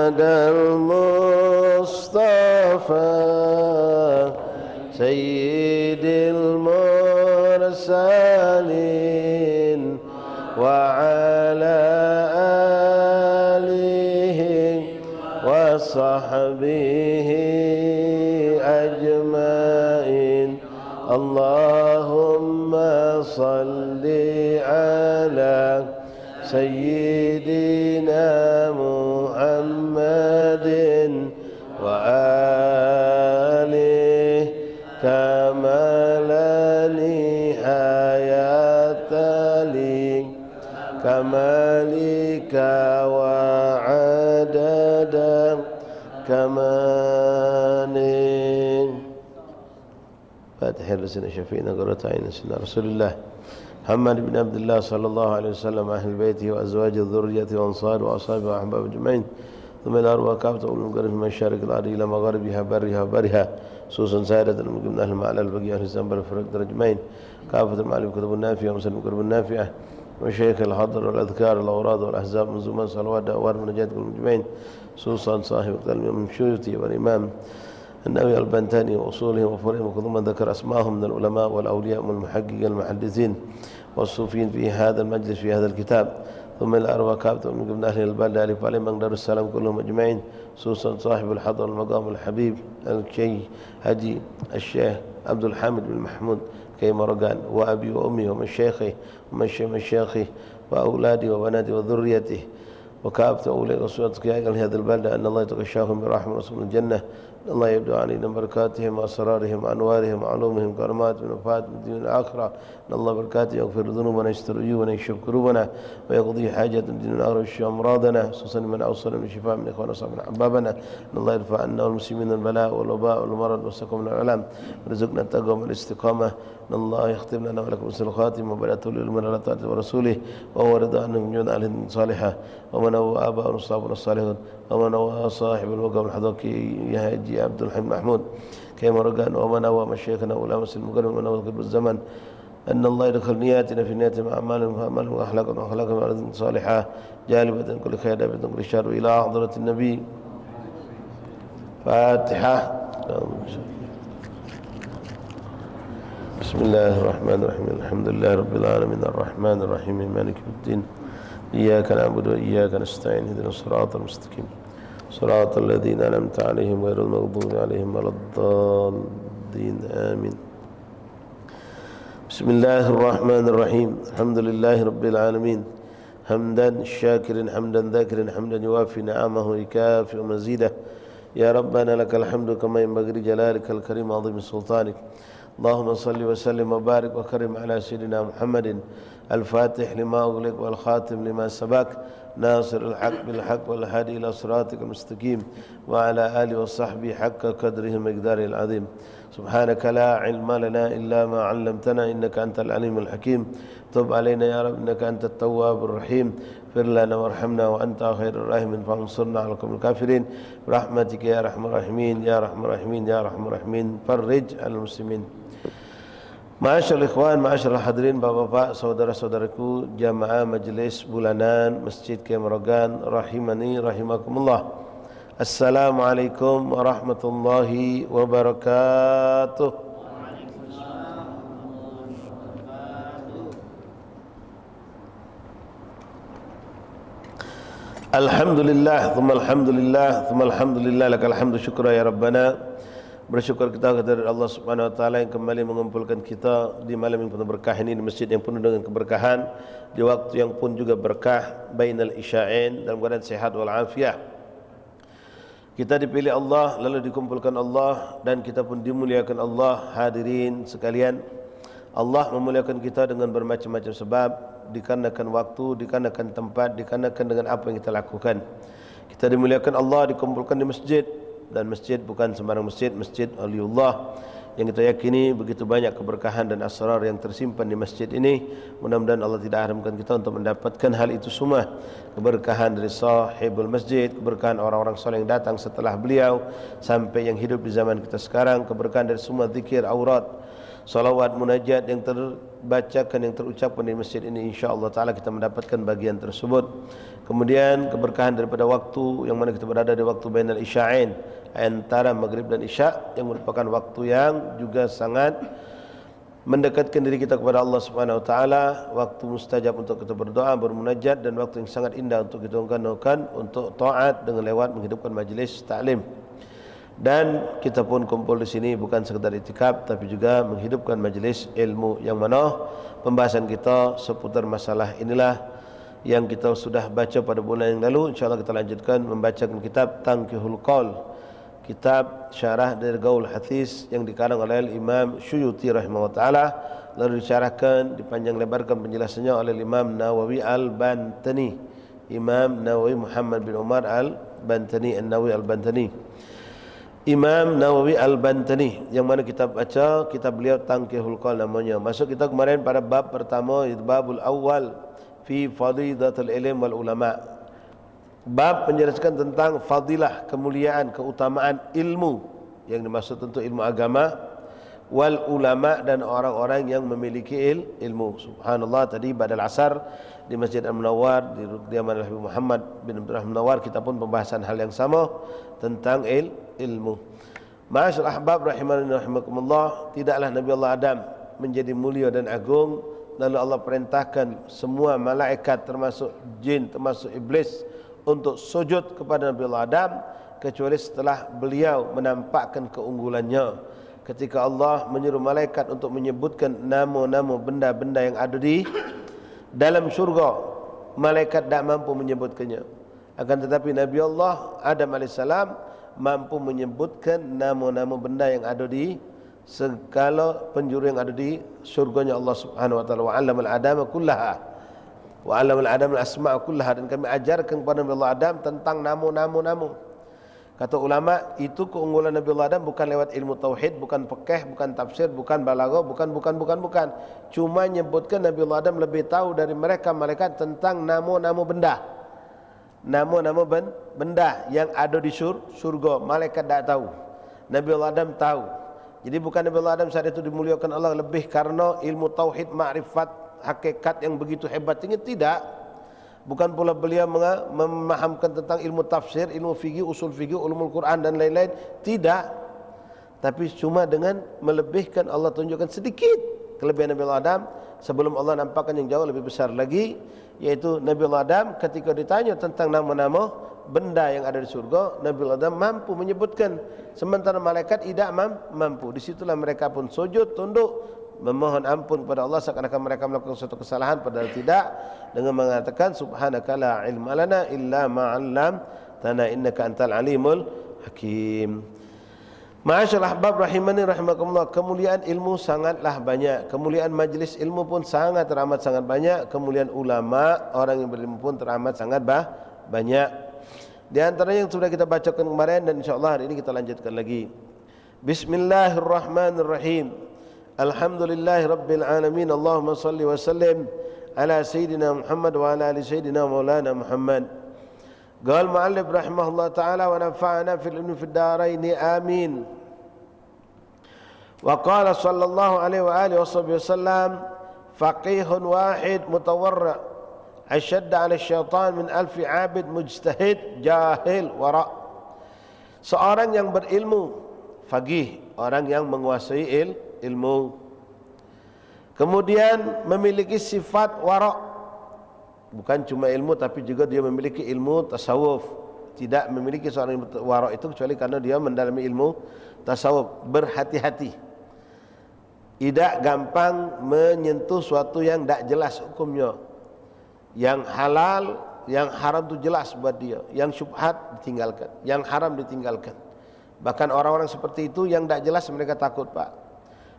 على المصطفى سيد المرسلين وعلى آله وصحبه أجمعين اللهم صل على سيدنا محمد وآله كما لا نهاية لكمالك وعدد كمالك. فاتح الرسول شفينا قرة عين سيدنا رسول الله محمد بن عبد الله صلى الله عليه وسلم أهل بيته وأزواجه وذريته وأنصاره وأصحابه وأحبابه أجمعين ثم إلى أرواح كافة أولي المقرب من مشارق الأرض إلى مغاربها برها وبرها خصوصا سائرة المقيم من أهل المعلى البقية أهل الزنبر والفرق أجمعين كافة المعلم كتب النافية ومسلم القرب النافعة وشيخ الحضر والأذكار والأوراد والأحزاب من زمان صلوات دعوات مناجات المجمعين خصوصا صاحب الكلمة من شيوخه والإمام النووي البنتاني وأصولهم وفروعهم وكل من ذكر أسماءهم من العلماء والأولياء والمحققين المحدثين والصوفيين في هذا المجلس في هذا الكتاب ثم الأرواح كافة من قبل أهل البلدة ألف عليهم من دار السلام كلهم أجمعين خصوصا صاحب الحضر المقام الحبيب الشيخ هدي الشيخ عبد الحامد بن محمود كيمرقان وأبي وأمي ومشايخي ومشايخي وأولادي وبناتي وذريته وكافة أولئك وصولتك يا أهل هذا البلدة أن الله يتغشاهم برحمة رسول الجنة الله يبدو علينا بركاتهم وأسرارهم وأنوارهم وعلومهم كراماتهم وفات من الدين الآخرة أن الله بركاته يغفر ذنوبنا يستر عيوبنا يشف كروبنا ويقضي حاجة الدين الآخرة ويشفي أمراضنا خصوصا من أوصل من شفاء من إخواننا وصحبنا أحبابنا أن الله يرفع عنا والمسلمين البلاء والوباء والمرض والسقم من العلام ورزقنا التقوى والاستقامة أن الله يختم لنا ولكم حسن الخاتم وبرأة العلم على طاعته ورسوله وهو رضا عنه من جود أهل صالحة ومن هو آباؤنا وأصحابنا الصالحون ومن هو صاحب الوقام الحضوك يا هاجي عبد الحميد محمود كيما رقان ومن هو مشايخنا وأولامس المقرب ومن هو قرب الزمن أن الله يدخل نياتنا في نيات مع أعمالهم وأعمالهم وأخلاقهم وأخلاقهم على صالحة جالبة كل خير دابة كل شر إلى حضرة النبي فاتحة. بسم الله الرحمن الرحيم الحمد لله رب العالمين الرحمن الرحيم مالك يوم الدين إياك نعبد وإياك نستعين اهدنا الصراط المستقيم صراط الذين أنعمت عليهم غير المغضوب عليهم ولا الضالين آمين. بسم الله الرحمن الرحيم الحمد لله رب العالمين حمدا شاكرا حمدا ذاكرا حمدا يوافي نعمه ويكافئ مزيده يا ربنا لك الحمد كما ينبغي لجلالك الكريم عظيم سلطانك اللهم صل وسلم وبارك وكرم على سيدنا محمد الفاتح لما أغلق والخاتم لما سبق ناصر الحق بالحق والهادي إلى صراطك المستقيم وعلى آله وصحبه حق قدره مقداره العظيم. سبحانك لا علم لنا إلا ما علمتنا إنك أنت العليم الحكيم تب علينا يا رب إنك أنت التواب الرحيم اغفر لنا وارحمنا وأنت خير الراحمين فانصرنا على القوم الكافرين برحمتك يا أرحم الراحمين يا أرحم الراحمين يا أرحم الراحمين فرج على المسلمين. Ma'asyiral ikhwan, ma'asyiral hadirin, bapak-bapak, saudara-saudaraku, jamaah majelis bulanan Masjid Kemrogan rahimani rahimakumullah. Assalamualaikum warahmatullahi wabarakatuh. Alhamdulillah, thumma alhamdulillah, thumma alhamdulillah, lakal hamdu syukra ya Rabbana. Bersyukur kita kepada Allah Subhanahu wa taala yang kembali mengumpulkan kita di malam yang penuh berkah ini di masjid yang penuh dengan keberkahan di waktu yang pun juga berkah bainal isya'ain dalam keadaan sehat wal afiah. Kita dipilih Allah lalu dikumpulkan Allah dan kita pun dimuliakan Allah. Hadirin sekalian, Allah memuliakan kita dengan bermacam-macam sebab, dikarenakan waktu, dikarenakan tempat, dikarenakan dengan apa yang kita lakukan. Kita dimuliakan Allah, dikumpulkan di masjid. Dan masjid bukan sembarang masjid, Masjid Waliullah yang kita yakini begitu banyak keberkahan dan asrar yang tersimpan di masjid ini. Mudah-mudahan Allah tidak haramkan kita untuk mendapatkan hal itu semua. Keberkahan dari sahibul masjid, keberkahan orang-orang soleh yang datang setelah beliau sampai yang hidup di zaman kita sekarang, keberkahan dari semua zikir aurat, salawat munajat yang terbacakan, yang terucapkan di masjid ini, insya-Allah taala kita mendapatkan bagian tersebut. Kemudian keberkahan daripada waktu yang mana kita berada di waktu bainal isya'ain, antara maghrib dan isya, yang merupakan waktu yang juga sangat mendekatkan diri kita kepada Allah Subhanahu wa taala, waktu mustajab untuk kita berdoa, bermunajat, dan waktu yang sangat indah untuk kita gunakan untuk taat dengan lewat menghidupkan majlis taklim. Dan kita pun kumpul di sini bukan sekadar itikaf, tapi juga menghidupkan majlis ilmu, yang mana pembahasan kita seputar masalah inilah yang kita sudah baca pada bulan yang lalu. InsyaAllah kita lanjutkan membacakan kitab Tanqihul Qaul, kitab syarah dari Gaul Hadis yang dikarang oleh Imam Syuyuti rahimahullah ta'ala, lalu disyarahkan, dipanjang lebarkan penjelasannya oleh Imam Nawawi Al-Bantani, Imam Nawawi Muhammad bin Umar Al-Bantani, An-Nawawi Al-Bantani, Imam Nawawi Al-Bantani, yang mana kita baca kitab beliau Tanqihul Qaul namanya. Masuk kita kemarin pada bab pertama, babul awal fi fadilatul ilm wal ulama. Bab menjelaskan tentang fadilah, kemuliaan, keutamaan ilmu, yang dimaksud tentu ilmu agama, wal ulama, dan orang-orang yang memiliki ilmu. Subhanallah, tadi badal asar di Masjid Al-Munawwar di kediaman Habib Muhammad bin Abdurrahman Munawwar, kita pun pembahasan hal yang sama tentang ilmu. Ma'asyiral ahbab rahimani rahimakumullah, tidaklah Nabi Allah Adam menjadi mulia dan agung lalu Allah perintahkan semua malaikat termasuk jin, termasuk iblis untuk sujud kepada Nabi Allah Adam, kecuali setelah beliau menampakkan keunggulannya. Ketika Allah menyuruh malaikat untuk menyebutkan nama-nama benda-benda yang ada di dalam syurga, malaikat tak mampu menyebutkannya. Akan tetapi Nabi Allah Adam AS mampu menyebutkan nama-nama benda yang ada di segala penjuru yang ada di syurganya Allah Subhanahu wa taala. Wa 'allamal adama kullaha wa 'allamal adama al-asma' kullaha, dan kami ajarkan kepada Nabi Allah Adam tentang nama-nama. Kata ulama, itu keunggulan Nabi Allah Adam bukan lewat ilmu tauhid, bukan fiqh, bukan tafsir, bukan balaghah, bukan. Cuma menyebutkan Nabi Allah Adam lebih tahu dari mereka malaikat tentang nama-nama benda. Nama-nama benda yang ada di surga, malaikat tak tahu, Nabi Allah Adam tahu. Jadi bukan Nabi Allah Adam saat itu dimuliakan Allah lebih karena ilmu tauhid, makrifat, hakikat yang begitu hebat tinggi, tidak. Bukan pula beliau memahamkan tentang ilmu tafsir, ilmu fikih, usul fikih, ulumul Quran dan lain-lain, tidak. Tapi cuma dengan melebihkan, Allah tunjukkan sedikit kelebihan Nabi Allah Adam sebelum Allah nampakkan yang jauh lebih besar lagi, yaitu Nabi Allah Adam ketika ditanya tentang nama-nama benda yang ada di surga, Nabi Allah Adam mampu menyebutkan, sementara malaikat tidak mampu. Disitulah mereka pun sujud, tunduk, memohon ampun kepada Allah seakan-akan mereka melakukan suatu kesalahan, padahal tidak, dengan mengatakan subhanaka la ilma lana illa ma 'allamtana innaka antal alimul hakim. Ma'asyiral ahbab rahimani rahimakumullah, kemuliaan ilmu sangatlah banyak, kemuliaan majlis ilmu pun teramat sangat banyak, kemuliaan ulama, orang yang berilmu pun teramat sangat banyak. Di antaranya yang sudah kita bacakan kemarin, dan insyaallah hari ini kita lanjutkan lagi. Bismillahirrahmanirrahim. Alhamdulillahi rabbil alamin. Allahumma salli wa sallim ala sayyidina Muhammad wa ala ali sayyidina maulana Muhammad. Qala al-mu'allif rahimahullah ta'ala wa nafa'ana fil ilmi fid darain amin. Wa qala sallallahu alaihi wa alihi wasallam, faqihun wahid mutawarri' asyadda 'ala syaitan min alfi 'abid mujtahid jahil wara'. Seorang yang berilmu, faqih, orang yang menguasai ilmu, kemudian memiliki sifat wara', bukan cuma ilmu tapi juga dia memiliki ilmu tasawuf. Tidak memiliki seorang wara' itu kecuali karena dia mendalami ilmu tasawuf, berhati-hati, tidak gampang menyentuh suatu yang tak jelas hukumnya. Yang halal, yang haram itu jelas buat dia, yang syubhat ditinggalkan, yang haram ditinggalkan. Bahkan orang-orang seperti itu yang tak jelas mereka takut, Pak.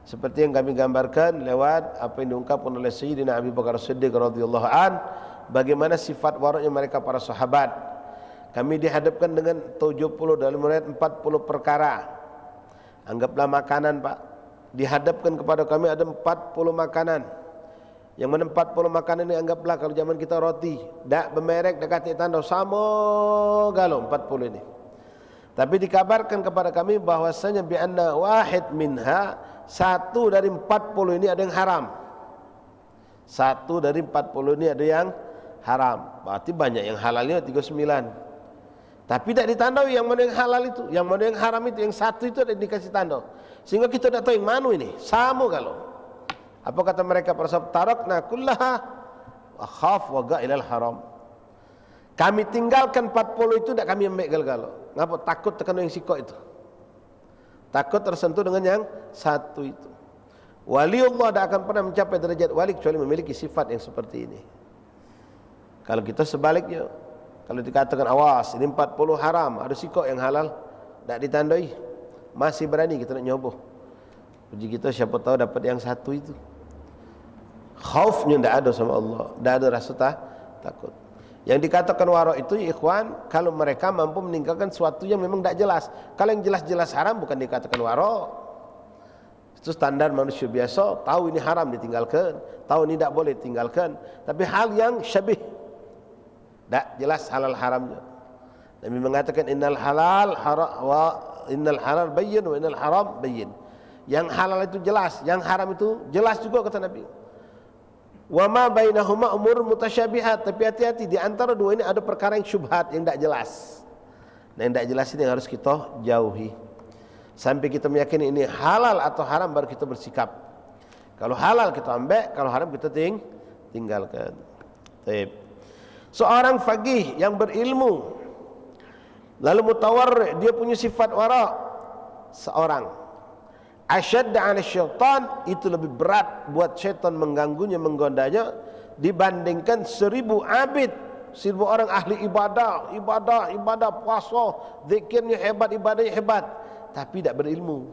Seperti yang kami gambarkan lewat apa yang diungkapkan oleh Sayyidina Abu Bakar Siddiq radhiyallahu an, bagaimana sifat wara'nya mereka para sahabat. Kami dihadapkan dengan 70 dalam riwayat 40 perkara. Anggaplah makanan, Pak. Dihadapkan kepada kami ada 40 makanan. Yang mana 40 makanan ini anggaplah kalau zaman kita roti, dak bemerek, dak kata tanda sama galo 40 ini. Tapi dikabarkan kepada kami bahwasanya bi anna wahid minha, satu dari 40 ini ada yang haram. Satu dari 40 ini ada yang haram. Berarti banyak yang halalnya 39. Tapi tidak ditandai yang mana yang halal itu, yang mana yang haram itu, yang satu itu ada dikasih tanda. Sehingga kita tidak tahu yang mana ini. Sama kalau. Apa kata mereka para sahabat? Tarakna kullaha wa khaf wa ga'ilal haram. Kami tinggalkan 40 itu, tidak kami ambil gal-galo. Ngapa? Takut tekan yang sikok itu. Takut tersentuh dengan yang satu itu. Waliullah tidak akan pernah mencapai derajat wali kecuali memiliki sifat yang seperti ini. Kalau kita sebaliknya, kalau dikatakan awas ini 40 haram, ada sikok yang halal, tidak ditandai, masih berani kita nak nyoboh. Puji kita siapa tahu dapat yang satu itu. Khaufnya tidak ada sama Allah, tidak ada rasa takut. Yang dikatakan waro itu ikhwan, kalau mereka mampu meninggalkan sesuatu yang memang tidak jelas. Kalau yang jelas-jelas haram bukan dikatakan waro. Itu standar manusia biasa, tahu ini haram ditinggalkan, tahu ini tidak boleh ditinggalkan. Tapi hal yang syabih, tidak jelas halal haramnya. Nabi mengatakan innal halal bayyin wa innal haram bayyin. Yang halal itu jelas, yang haram itu jelas juga kata Nabi. Wa ma bainahuma umur mutasyabihat, tapi hati-hati di antara dua ini ada perkara yang syubhat, yang tidak jelas. Nah, yang tidak jelas ini yang harus kita jauhi. Sampai kita meyakini ini halal atau haram baru kita bersikap. Kalau halal kita ambil, kalau haram kita tinggalkan. Baik. Seorang faqih yang berilmu lalu mutawarri', dia punya sifat wara', seorang asyadda 'ala syaitan, itu lebih berat buat syaitan mengganggunya, menggondanya dibandingkan 1000 abid, 1000 orang ahli ibadah, puasa, zikirnya hebat, ibadahnya hebat, tapi tidak berilmu,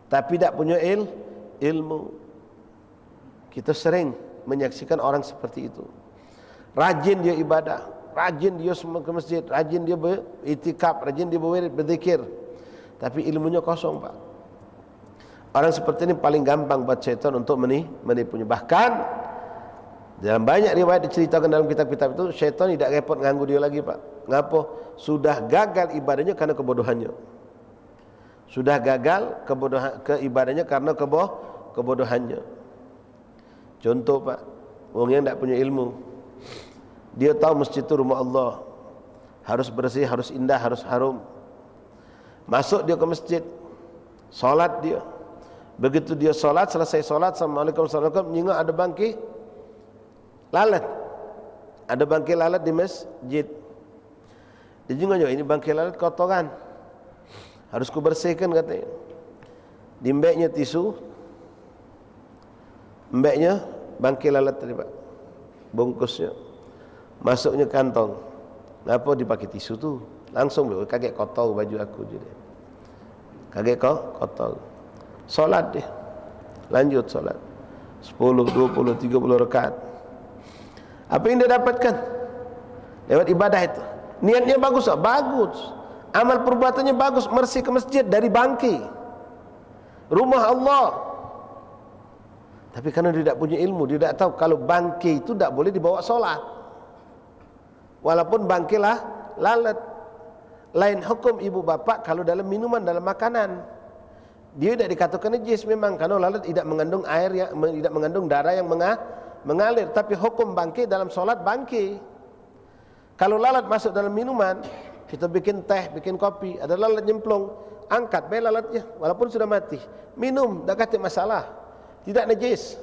tapi tidak punya ilmu. Kita sering menyaksikan orang seperti itu. Rajin dia ibadah, rajin dia ke masjid, rajin dia beritikaf, rajin dia berzikir, tapi ilmunya kosong, Pak. Orang seperti ini paling gampang buat syaitan untuk menipunya. Bahkan dalam banyak riwayat diceritakan dalam kitab-kitab itu, syaitan tidak repot ganggu dia lagi, Pak. Ngapa? Sudah gagal ibadahnya karena kebodohannya. Sudah gagal ibadahnya karena kebodohannya. Contoh, Pak, orang yang tidak punya ilmu, dia tahu masjid itu rumah Allah, harus bersih, harus indah, harus harum. Masuk dia ke masjid, solat dia. Begitu dia solat, selesai solat, assalamualaikum, assalamualaikum, nyingok ada bangkit lalat, ada bangkit lalat di masjid. Dia nyingok, ini bangkit lalat kotoran, harus kubersihkan katanya. Di mbeknya tisu, mbeknya bangkit lalat tadi, Pak, bungkusnya, masuknya kantong. Kenapa dipakai tisu tuh? Langsung kaget kotor baju aku jadi. Kaget kotor. Solat dia, lanjut solat 10, 20, 30 rakaat. Apa yang dia dapatkan lewat ibadah itu? Niatnya bagus, bagus. Amal perbuatannya bagus, bersih ke masjid dari bangki rumah Allah. Tapi karena dia tidak punya ilmu, dia tidak tahu kalau bangki itu tidak boleh dibawa solat. Walaupun bangki lah lalat. Lain hukum ibu bapak kalau dalam minuman, dalam makanan. Dia tidak dikatakan najis memang karena lalat tidak mengandung air, yang tidak mengandung darah yang mengalir. Tapi hukum bangkit dalam solat bangkit. Kalau lalat masuk dalam minuman, kita bikin teh, bikin kopi, ada lalat nyemplung, angkat baik lalatnya walaupun sudah mati, minum, tak kata masalah, tidak najis.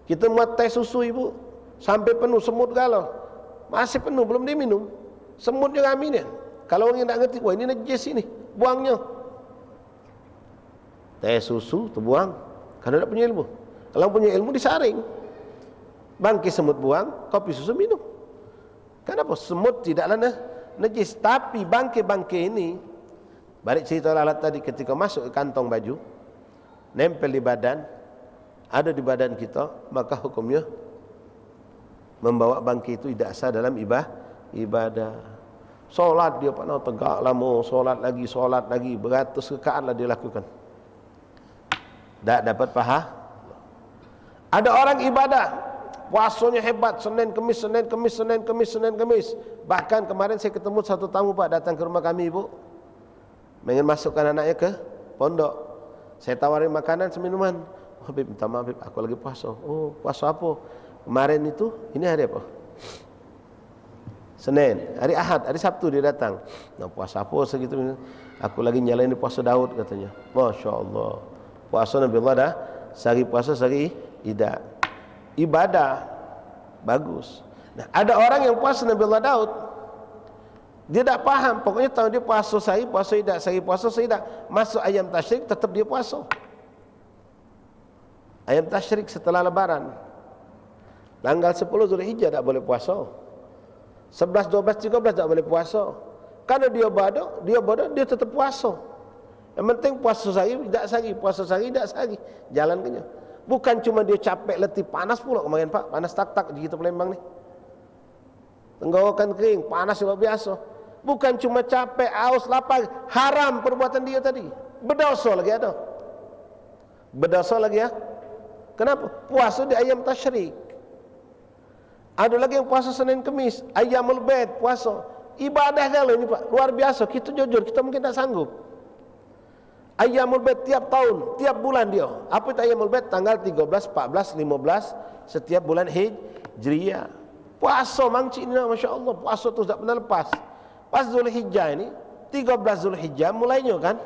Kita muat teh susu ibu sampai penuh, semut galau, masih penuh belum diminum, semutnya kami. Kalau orang yang tak ngerti, wah ini najis ini, buangnya. Teh susu terbuang karena tidak punya ilmu. Kalau punya ilmu disaring, bangkit semut buang, kopi susu minum. Kenapa? Semut tidaklah najis. Tapi bangkit ini, balik cerita lalat tadi, ketika masuk ke kantong baju, nempel di badan, ada di badan kita, maka hukumnya membawa bangkit itu tidak sah dalam ibadah. Solat dia pernah tegak lama, solat lagi, beratus rakaat lah dia lakukan, tak dapat pahala. Ada orang ibadah puasanya hebat, Senin Kemis, Senin Kemis, Senin Kemis, Senin Kemis. Bahkan kemarin saya ketemu satu tamu Pak datang ke rumah kami Ibu, ingin masukkan anaknya ke pondok. Saya tawarin makanan seminuman. Oh, Habib, minta maaf Habib, aku lagi puasa. Oh, puasa apa? Kemarin itu, ini hari apa? Senin, hari Ahad, hari Sabtu dia datang. Nah, puasa apa segitu? Aku lagi nyalain puasa Daud katanya. Masya Allah. Puasa Nabi Allah dah, sehari puasa, sehari tidak. Ibadah bagus. Nah, ada orang yang puasa Nabi Allah Daud, dia tak paham. Pokoknya tahu dia puasa sehari, puasa tidak, sehari puasa, sehari tidak. Masuk ayam tasyrik tetap dia puasa. Ayam tasyrik setelah lebaran. Tanggal 10 Zulhijjah tak boleh puasa. 11, 12, 13 tak boleh puasa. Karena dia bodoh, dia tetap puasa. Yang penting puasa sehari, tidak sehari, puasa sehari, tidak sehari. Jalan kenyang. Bukan cuma dia capek, letih, panas pula kemarin Pak, panas tak-tak di kita Palembang ni. Tenggorokan kering, panas luar biasa. Bukan cuma capek, haus, lapar, haram perbuatan dia tadi. Berdosa lagi ada. Berdosa lagi ya. Kenapa? Puasa di ayam tasyrik. Ada lagi yang puasa Senin Kemis, Ayyamul Bait, puasa. Ibadah kalau ini Pak, luar biasa. Kita jujur, kita mungkin tak sanggup. Ayyamul Bait tiap tahun, tiap bulan dia. Apa itu Ayyamul Bait? Tanggal 13, 14, 15 setiap bulan Hijriah. Puasa mangcik ni, Masya Allah, puasa tu tak pernah lepas. Pas Zulhijjah ini, 13 Zulhijjah mulainya kan,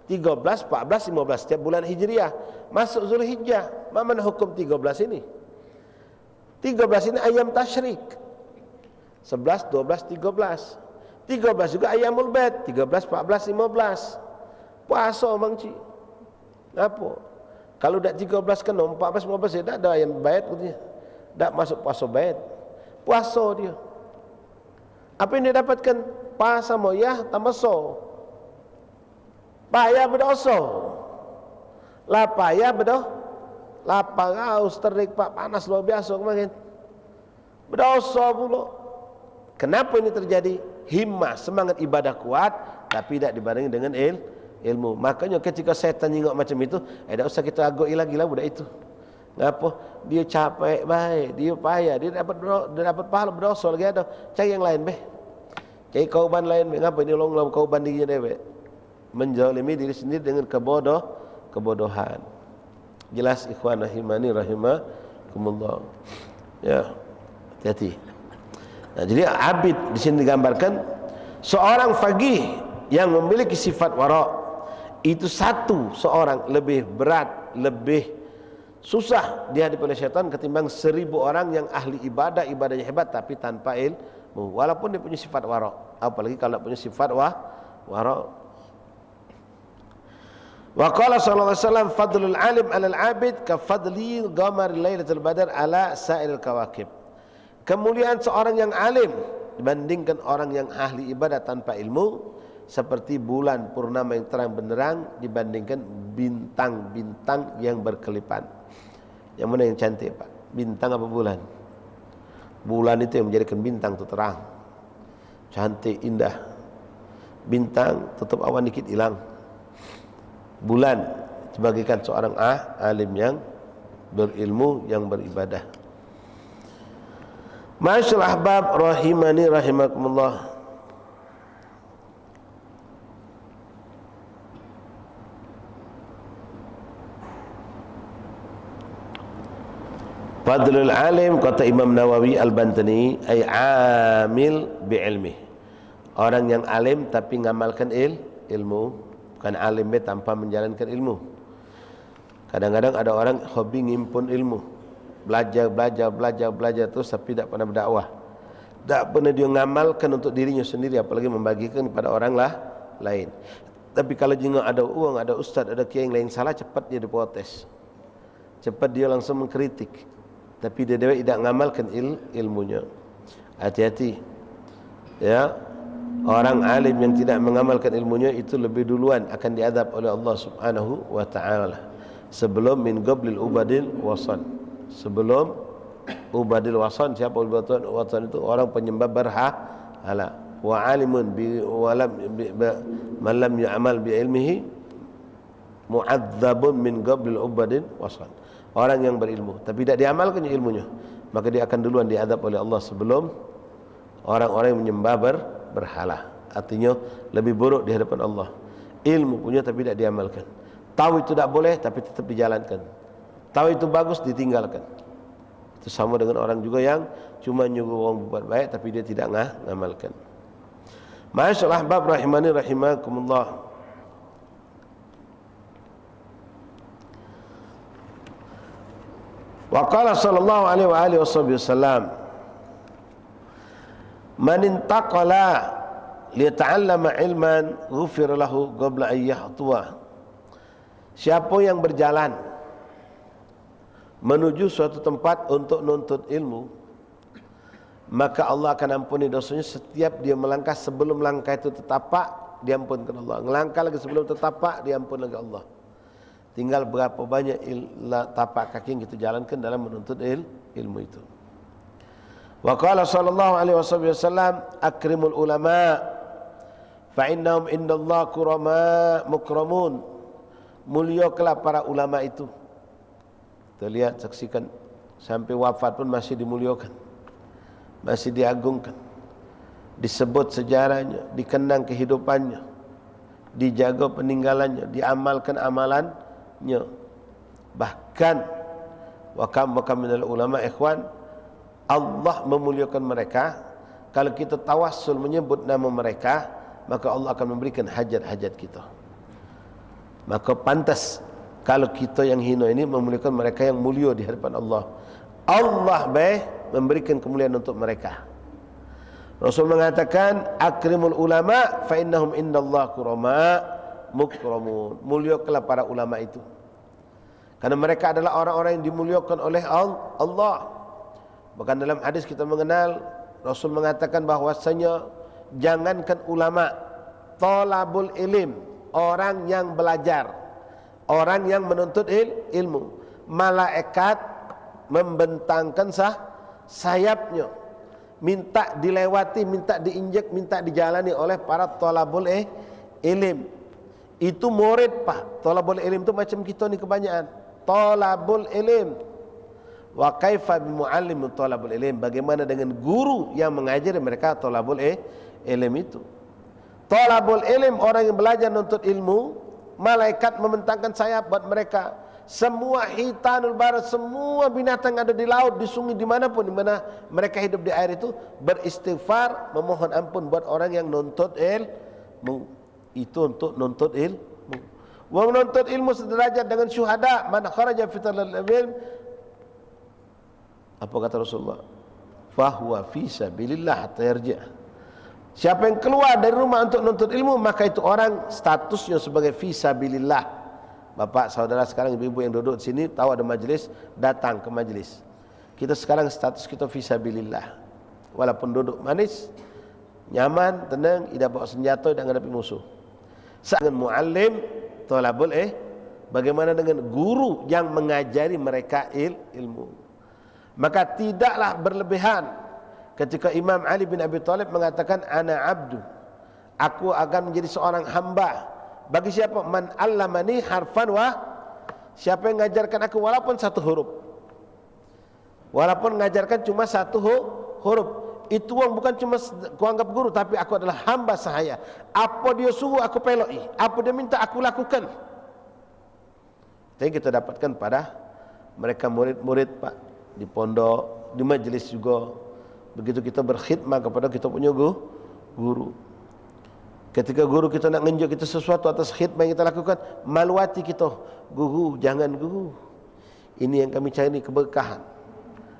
13, 14, 15 setiap bulan Hijriah. Masuk Zulhijjah, mana hukum 13 ini? 13 ini ayam tasyrik. 11, 12, 13. 13 juga Ayyamul Bait, 13, 14, 15. Puasa mangcik. Apa? Kalau dak 13 kena 14, 15 dia tak ada ayam bait katanya. Tak masuk puasa bait. Puasa dia. Apa yang dia dapatkan? Puasa moyah tambah so. Payah berdosa. Lah payah berdosa. Lapang haus terik Pak, panas luar biasa kemarin. Berdosa pula. Kenapa ini terjadi? Himmah, semangat ibadah kuat tapi tidak dibanding dengan ilmu. Makanya ketika setan tengok macam itu, tak usah kita agak gila-gila budak itu. Ngapa? Dia capek baik, dia payah, dia dapat pahala berdosa lagi ada. Cari yang lain beh. Cari kauban lain beh. Ngapa ini long kauban dirinya deh? Menzalimi diri sendiri dengan kebodohan. Jelas ikhwan rahimani rahimakumullah. Ya, hati-hati. Nah, jadi abid di sini digambarkan seorang faqih yang memiliki sifat wara', itu seorang lebih berat, lebih susah dihadapi oleh syaitan ketimbang 1000 orang yang ahli ibadah, ibadahnya hebat tapi tanpa ilmu, walaupun dia punya sifat wara'. Apalagi kalau punya sifat wara'. Wa qala sallallahu alaihi wasallam fadlul alim 'alal 'abid ka fadli qamar lailatul badar 'ala sa'iril kawakib. Kemuliaan seorang yang alim dibandingkan orang yang ahli ibadah tanpa ilmu seperti bulan purnama yang terang benderang dibandingkan bintang-bintang yang berkelipan. Yang mana yang cantik Pak? Bintang apa bulan? Bulan itu yang menjadikan bintang itu terang, cantik, indah. Bintang tutup awan dikit hilang. Bulan sebagaikan seorang alim yang berilmu, yang beribadah. Masyaallah ahbab rahimani rahimakumullah. Fadlul alim, kata Imam Nawawi Al-Bantani, ay amil bi'ilmih. Orang yang alim tapi ngamalkan ilmu. Bukan alim tanpa menjalankan ilmu. Kadang-kadang ada orang hobi ngimpun ilmu, belajar terus tapi tak pernah berdakwah. Tak pernah dia ngamalkan untuk dirinya sendiri, apalagi membagikan kepada orang lain. Tapi kalau jika ada uang, ada ustaz, ada kiai yang lain salah, cepat dia diprotes, cepat dia langsung mengkritik. Tapi dia tidak ngamalkan ilmunya. Hati-hati ya. Orang alim yang tidak mengamalkan ilmunya itu lebih duluan akan diadab oleh Allah Subhanahu wa taala sebelum min qablil ubadil wasan. Sebelum ubadil wasan, siapa ubadil wasan itu? Orang penyembah berhala. Wa alimun bi walam man lam ya'mal bi ilmihi mu'adzabun min qablil ubadil wasan. orang yang berilmu tapi tidak diamalkan ilmunya, maka dia akan duluan diadab oleh Allah sebelum orang-orang yang menyembah berhala. Artinya lebih buruk di hadapan Allah. Ilmu punya tapi tidak diamalkan. Tahu itu tidak boleh tapi tetap dijalankan. Tahu itu bagus ditinggalkan. Itu sama dengan orang juga yang cuma nyuruh orang buat baik tapi dia tidak ngamalkan. Masyaallah ahbab rahimani rahimakumullah. Wa qala sallallahu alaihi wa alihi wasallam, man intaqala liyata'allama ilman ghufira lahu qabla an yahtuwa. Siapa yang berjalan menuju suatu tempat untuk nuntut ilmu, maka Allah akan ampuni dosanya setiap dia melangkah. Sebelum langkah itu tertapak, diampunkan Allah. Melangkah lagi sebelum tertapak, diampun lagi Allah. Tinggal berapa banyak tapak kaki yang kita jalankan dalam menuntut ilmu itu. Wa qala sallallahu alaihi wasallam, akrimul ulama fa innahum indallahi kurama mukramun. Muliakanlah para ulama itu. Kita lihat, saksikan, sampai wafat pun masih dimuliakan, masih diagungkan, disebut sejarahnya, dikenang kehidupannya, dijaga peninggalannya, diamalkan amalannya. Bahkan wa kam minal ulama ikhwan, Allah memuliakan mereka. Kalau kita tawassul menyebut nama mereka, maka Allah akan memberikan hajat-hajat kita. Maka pantas kalau kita yang hina ini memuliakan mereka yang mulia di hadapan Allah. Allah memberikan kemuliaan untuk mereka. Rasul mengatakan, akrimul ulama fa innahum indallahi kurama mukramun. Muliakanlah para ulama itu, karena mereka adalah orang-orang yang dimuliakan oleh Allah. Bahkan dalam hadis kita mengenal, Rasul mengatakan bahwasanya jangankan ulama, thalabul ilm, orang yang belajar, orang yang menuntut ilmu, malaikat membentangkan sayapnya, minta dilewati, minta diinjak, minta dijalani oleh para thalabul ilm. Itu murid pak. Thalabul ilm itu macam kita ni kebanyakan. Thalabul ilm. Wa kaifa bimuallim thalabul ilm. Bagaimana dengan guru yang mengajari mereka thalabul ilm itu? Thalabul ilm, orang yang belajar menuntut ilmu, malaikat membentangkan sayap buat mereka. Semua hitanul barat, semua binatang ada di laut, di sungai, dimanapun, di mana mereka hidup di air itu, beristighfar, memohon ampun buat orang yang nuntut ilmu. Itu untuk nuntut ilmu. Wa menuntut ilmu sederajat dengan syuhada. Man kharaja fi talal ilm, apa kata Rasulullah? Fahuwa fi sabilillah hatta yarji'. Siapa yang keluar dari rumah untuk nuntut ilmu, maka itu orang statusnya sebagai fi sabilillah. Bapak, saudara sekarang, ibu-ibu yang duduk di sini tahu ada majlis, datang ke majlis. Kita sekarang status kita fi sabilillah. Walaupun duduk manis, nyaman, tenang, tidak bawa senjata, tidak menghadapi musuh. Dengan muallim thalabul bagaimana dengan guru yang mengajari mereka ilmu. Maka tidaklah berlebihan ketika Imam Ali bin Abi Thalib mengatakan, ana abdu, aku akan menjadi seorang hamba. Bagi siapa? Man allamani harfan wa, siapa yang mengajarkan aku walaupun satu huruf, walaupun mengajarkan cuma satu huruf. Itu orang bukan cuma kuanggap guru, tapi aku adalah hamba sahaya. Apa dia suruh aku peloi, apa dia minta aku lakukan. Jadi kita dapatkan pada mereka murid-murid pak, di pondok, di majlis juga. Begitu kita berkhidmat kepada kita punya guru. Ketika guru kita nak ngenjuk kita sesuatu atas khidmat yang kita lakukan, maluati kita, guru, jangan guru, ini yang kami cari keberkahan.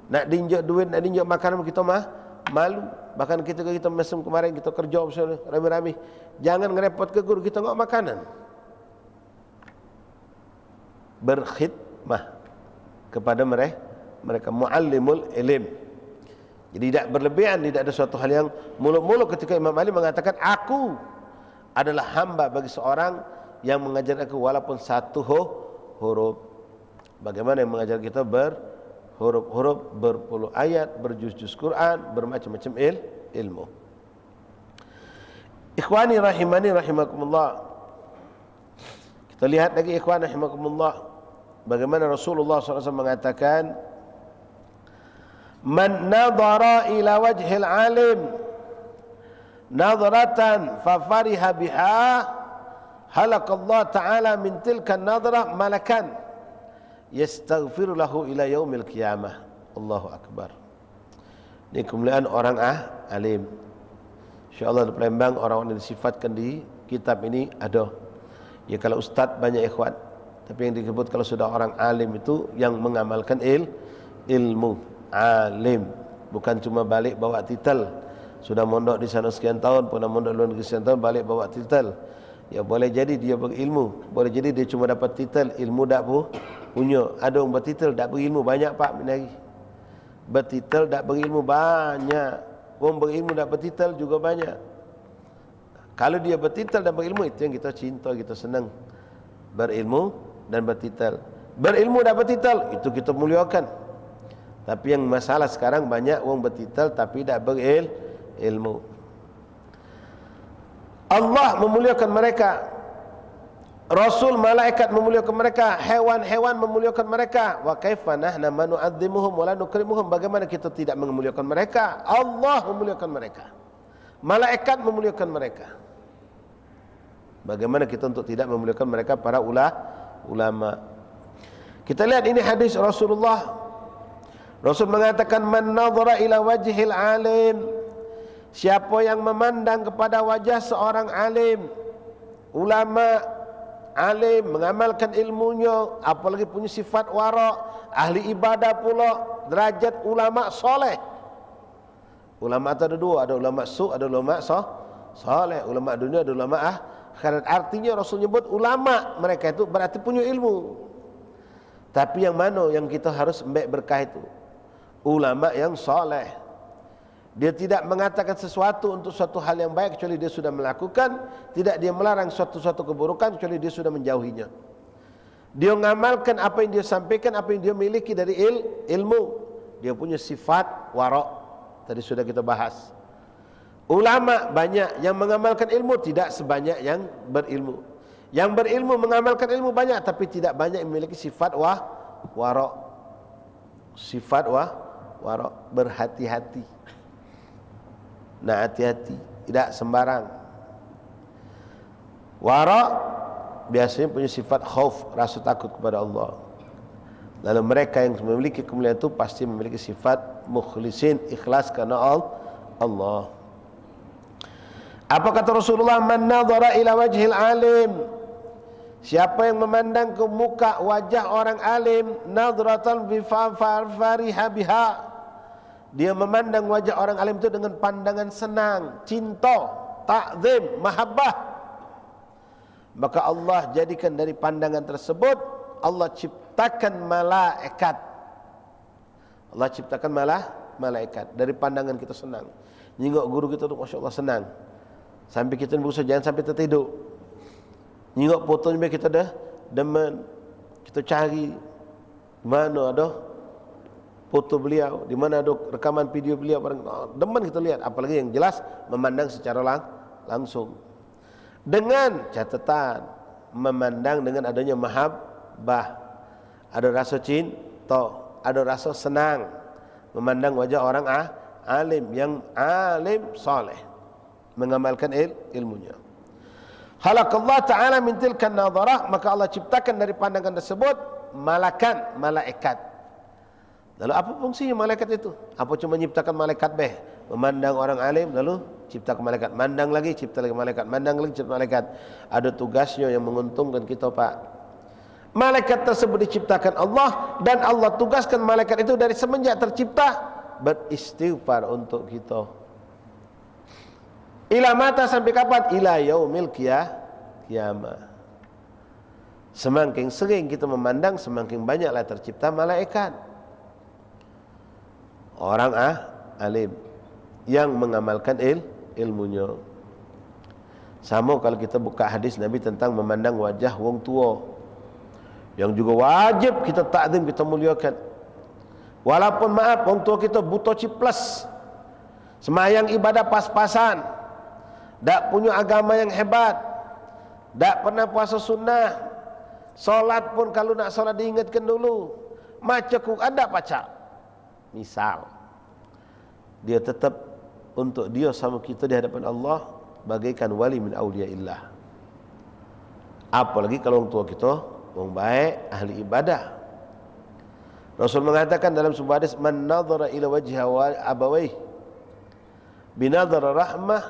Nak diinjak duit, nak diinjak makanan, kita malu. Bahkan kita mesem kemarin kita kerja rame-rame, jangan ngerepot ke guru, kita ngok makanan. Berkhidmah kepada mereka muallimul ilm. Jadi tidak berlebihan, tidak ada suatu hal yang muluk-muluk. Ketika Imam Ali mengatakan, aku adalah hamba bagi seorang yang mengajar aku walaupun satu huruf. Bagaimana yang mengajar kita berhuruf-huruf, berpuluh ayat, berjuz-juz Quran, bermacam-macam ilmu. Ikhwani rahimani rahimakumullah. Kita lihat lagi ikhwan rahimakumullah. bagaimana Rasulullah SAW mengatakan, man nadhara ila wajhil alim nadratan fafariha biha halakallahu ta'ala min tilka nadrah malakan yastaghfiru lahu ila yaumil qiyamah. Allahu akbar. Ini kemuliaan orang alim. InsyaAllah di Palembang orang-orang yang disifatkan di kitab ini ada. Ya kalau ustaz banyak ikhwan, tapi yang disebut kalau sudah orang alim itu yang mengamalkan ilmu. Alim, bukan cuma balik bawa titel. Sudah mondok di sana sekian tahun, pernah mondok luar negeri sekian tahun, balik bawa titel. Ya boleh jadi dia berilmu, boleh jadi dia cuma dapat titel, ilmu tak punya. Ada orang bertitel tak berilmu banyak pak minari. Bertitel tak berilmu banyak. Orang berilmu tak bertitel juga banyak. Kalau dia bertitel dan berilmu, itu yang kita cinta, kita senang. Berilmu dan bertitel. Berilmu dan bertitel, itu kita muliakan. Tapi yang masalah sekarang banyak orang bertitel tapi tak berilmu. Allah memuliakan mereka, Rasul, malaikat memuliakan mereka, hewan-hewan memuliakan mereka. Wa kaifa nahnu nu'azzimuhum wa la nukrimuhum? Bagaimana kita tidak memuliakan mereka? Allah memuliakan mereka, malaikat memuliakan mereka. Bagaimana kita untuk tidak memuliakan mereka, para ulama? Kita lihat ini hadis Rasulullah. Rasul mengatakan, man nadhara ila wajhil alim, siapa yang memandang kepada wajah seorang alim, ulama, alim, mengamalkan ilmunya, apalagi punya sifat wara', ahli ibadah pula, derajat ulama soleh. Ulama itu ada dua, ada ulama su', ada ulama soleh. Ulama dunia, ada ulama akhirat. Artinya Rasul nyebut ulama, mereka itu berarti punya ilmu. Tapi yang mana yang kita harus ambil berkah itu? Ulama yang soleh. Dia tidak mengatakan sesuatu untuk suatu hal yang baik kecuali dia sudah melakukan, tidak dia melarang suatu keburukan kecuali dia sudah menjauhinya. Dia mengamalkan apa yang dia sampaikan, apa yang dia miliki dari ilmu. Dia punya sifat wara', tadi sudah kita bahas. Ulama banyak yang mengamalkan ilmu, tidak sebanyak yang berilmu. Yang berilmu mengamalkan ilmu banyak, tapi tidak banyak yang memiliki sifat wara'. Sifat wara', berhati-hati. Nah, hati-hati, tidak sembarang. Wara' biasanya punya sifat khauf, rasa takut kepada Allah. Lalu mereka yang memiliki kemuliaan itu pasti memiliki sifat mukhlisin, ikhlas karena Allah. Apa kata Rasulullah? Man nadhara ila wajhil alim, siapa yang memandang ke muka wajah orang alim, nadratan bi fariha biha, dia memandang wajah orang alim itu dengan pandangan senang, cinta, ta'zim, mahabbah, maka Allah jadikan dari pandangan tersebut, Allah ciptakan malaikat. Allah ciptakan malaikat dari pandangan kita senang. Nyingok guru kita tu Masya Allah senang, sampai kita berusaha jangan sampai tertidur. Nyingok fotonya kita dah demen, kita cari mana ada foto beliau, di mana ada rekaman video beliau, demen kita lihat. Apalagi yang jelas memandang secara langsung, dengan catatan memandang dengan adanya mahabbah, ada rasa cinta, ada rasa senang memandang wajah orang alim, yang alim soleh, mengamalkan ilmunya. Halakallah ta'ala min tilkan nadharah, maka Allah ciptakan dari pandangan tersebut malakan, malaikat. Lalu apa fungsinya malaikat itu? Apa cuma menciptakan malaikat memandang orang alim, lalu ciptakan malaikat, mandang lagi, cipta lagi malaikat, mandang lagi, cipta malaikat. Ada tugasnya yang menguntungkan kita pak. Malaikat tersebut diciptakan Allah, dan Allah tugaskan malaikat itu dari semenjak tercipta beristighfar untuk kita. Ila mata, sampai kapan? Ila yaumil qiyamah. Semakin sering kita memandang, semakin banyaklah tercipta malaikat. Orang alim yang mengamalkan ilmunya. Sama kalau kita buka hadis Nabi tentang memandang wajah wong tua, yang juga wajib kita takzim, kita muliakan. Walaupun maaf, wong tua kita buta ciples, semayang ibadah pas-pasan, tak punya agama yang hebat, tak pernah puasa sunnah, Solat pun kalau nak solat diingatkan dulu. Macam Quran tak baca. Misal, dia tetap untuk dia sama kita di hadapan Allah bagaikan wali min awliyaillah. Apalagi kalau orang tua kita orang baik, ahli ibadah. Rasul mengatakan dalam sebuah hadis, man nadhara ila wajha abawayh binadhara rahmah,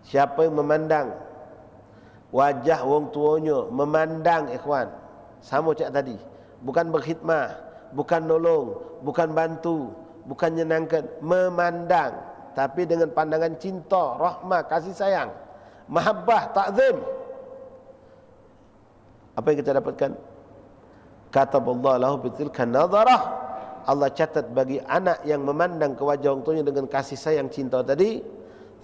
siapa yang memandang wajah wong tuanya, memandang ikhwan, sama cak tadi, bukan berkhidmah, bukan nolong, bukan bantu, bukan menyenangkan, memandang, tapi dengan pandangan cinta, rahmah, kasih sayang, mahabbah, ta'zim. Apa yang kita dapatkan? Kataballahu lahu bitilka nadharah, Allah catat bagi anak yang memandang ke wajah orang tuanya dengan kasih sayang, cinta tadi,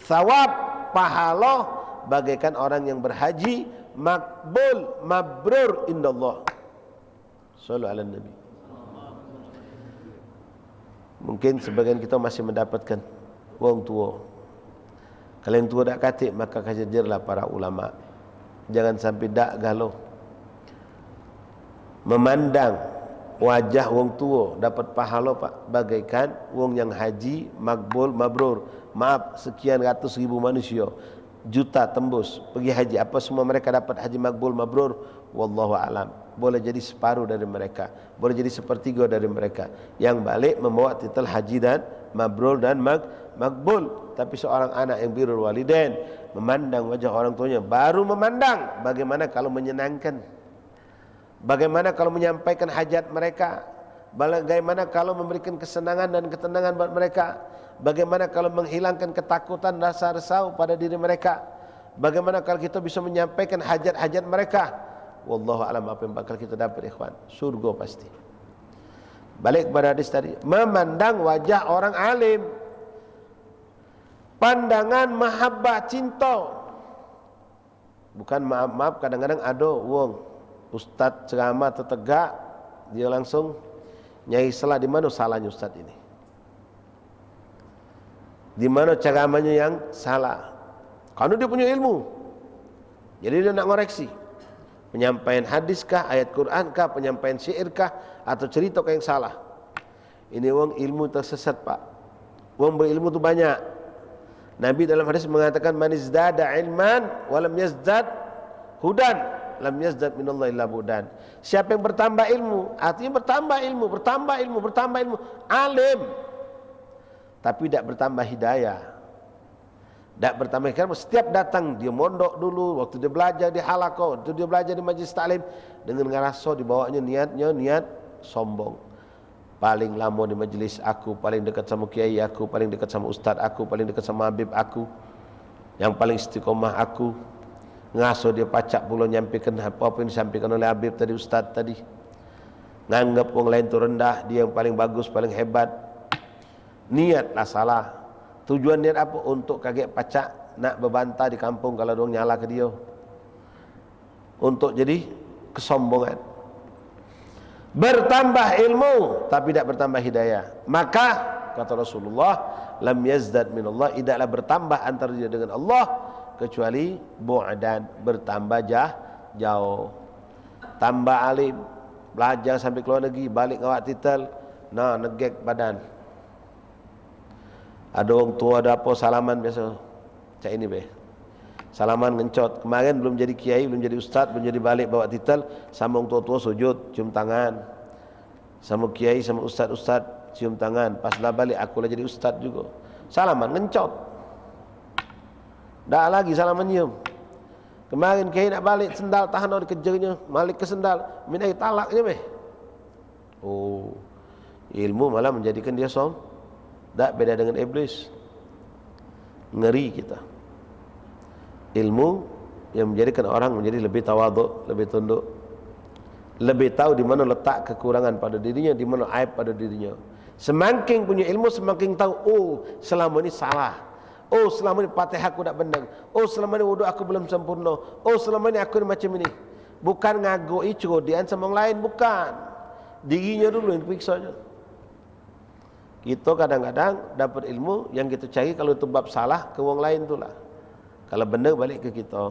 thawab, pahala bagaikan orang yang berhaji, makbul, mabrur indallah. Sallu ala Nabi. Mungkin sebagian kita masih mendapatkan orang tua. Kalau yang tua tak katik, maka kajianlah para ulama. Jangan sampai dak galau. Memandang wajah wong tua dapat pahala pak, bagaikan wong yang haji makbul mabrur. Maaf, sekian ratus ribu manusia, juta tembus pergi haji, apa semua mereka dapat haji makbul mabrur? Wallahu alam. Boleh jadi separuh dari mereka, boleh jadi sepertiga dari mereka yang balik membawa titel haji dan mabrur dan makbul. Tapi seorang anak yang birrul walidain memandang wajah orang tuanya, baru memandang bagaimana kalau menyenangkan, bagaimana kalau menyampaikan hajat mereka, bagaimana kalau memberikan kesenangan dan ketenangan buat mereka, bagaimana kalau menghilangkan ketakutan, rasa risau pada diri mereka, bagaimana kalau kita bisa menyampaikan hajat-hajat mereka. Wallahu alam apa yang bakal kita dapat ikhwan? Surga pasti. Balik kepada hadis tadi, memandang wajah orang alim, pandangan mahabbah, cinta. Bukan maaf-maaf, kadang-kadang ada wong ustaz ceramah tertegak, dia langsung nyai salah. Di mana salahnya ustaz ini? Di mana ceramahnya yang salah? Karena dia punya ilmu, jadi dia nak ngoreksi. Penyampaian hadiskah, ayat Qurankah, penyampaian syairkah, atau cerita yang salah. Ini wong ilmu tersesat pak. Wong berilmu tu banyak. Nabi dalam hadis mengatakan, man izdada ilman walam yazdad hudan lam yazdad minallahi illa budan. Siapa yang bertambah ilmu, artinya bertambah ilmu, alim, tapi tidak bertambah hidayah. Tak bertambah hidayah. Setiap datang dia mondok dulu, waktu dia belajar di halaqah, waktu dia belajar di majlis taklim, dengan ngerasa dibawanya niatnya niat sombong. Paling lama di majlis aku, paling dekat sama kiai aku, paling dekat sama ustaz aku, paling dekat sama habib aku, yang paling istiqomah aku. Ngaso dia pacak pula nyampaikan apa yang disampaikan oleh habib tadi, ustaz tadi. Nganggap orang lain tu rendah, dia yang paling bagus, paling hebat. Niatlah salah. Tujuan niat apa? Untuk kaget pacak, nak berbantah di kampung kalau dong nyala ke dia, untuk jadi kesombongan. Bertambah ilmu tapi tidak bertambah hidayah, maka kata Rasulullah, lam yazdad minallah, tidaklah bertambah antara dia dengan Allah kecuali bu'dan, bertambah jauh. Tambah alim, belajar sampai keluar negeri, balik ngawak titel, nah negek badan. Ada orang tua, ada apa, salaman biasa. Cak ini be, salaman ngencot. Kemarin belum jadi kiai, belum jadi ustaz, belum jadi balik bawa titel, sama orang tua-tua sujud, cium tangan. Sama kiai, sama ustaz-ustaz, cium tangan. Pas dah balik, aku lah jadi ustaz juga. Salaman ngencot. Dah lagi salaman nyium. Kemarin kiai nak balik, sendal tahan dikejarnya, balik ke sendal, minta talaknya be. Oh, ilmu malah menjadikan dia tak beda dengan iblis. Ngeri kita. Ilmu yang menjadikan orang menjadi lebih tawaduk, lebih tunduk, lebih tahu di mana letak kekurangan pada dirinya, di mana aib pada dirinya. Semakin punya ilmu, semakin tahu, oh selama ini salah, oh selama ini Fatihah aku tak benar, oh selama ini wudu aku belum sempurna, oh selama ini aku macam ini. Bukan ngagoi cerodian sama orang lain, bukan. Dirinya dulu yang periksanya. Kita kadang-kadang dapat ilmu yang kita cari, kalau itu bab salah ke orang lain itulah. Kalau benar balik ke kita.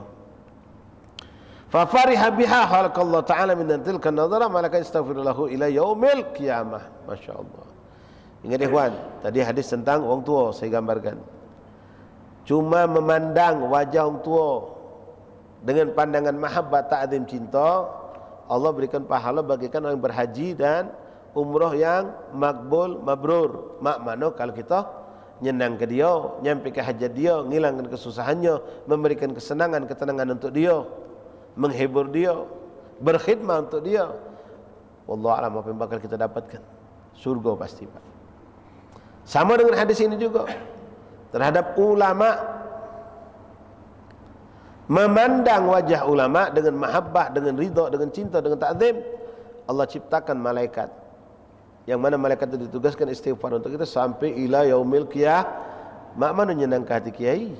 Fa fariha biha khalaqallahu ta'ala min tilka an-nadhara malaka yastaghfirulahu ila yaumil qiyamah. Masyaallah. Ingat ikhwan, tadi hadis tentang orang tua saya gambarkan. Cuma memandang wajah orang tua dengan pandangan mahabbah, ta'zim, cinta, Allah berikan pahala bagikan orang yang berhaji dan umrah yang makbul, mabrur. Makna kalau kita nyenang ke dia, nyampai ke hajat dia, ngilangkan kesusahannya, memberikan kesenangan, ketenangan untuk dia, menghibur dia, berkhidmat untuk dia. Wallahu a'lam apa yang bakal kita dapatkan. Surga pasti, Pak. Sama dengan hadis ini juga. Terhadap ulama, memandang wajah ulama dengan mahabbah, dengan ridha, dengan cinta, dengan ta'zim, Allah ciptakan malaikat. Yang mana malaikat itu ditugaskan istighfar untuk kita sampai ila yaumil qiyamah. Mak mana nyenangkan hati kiai?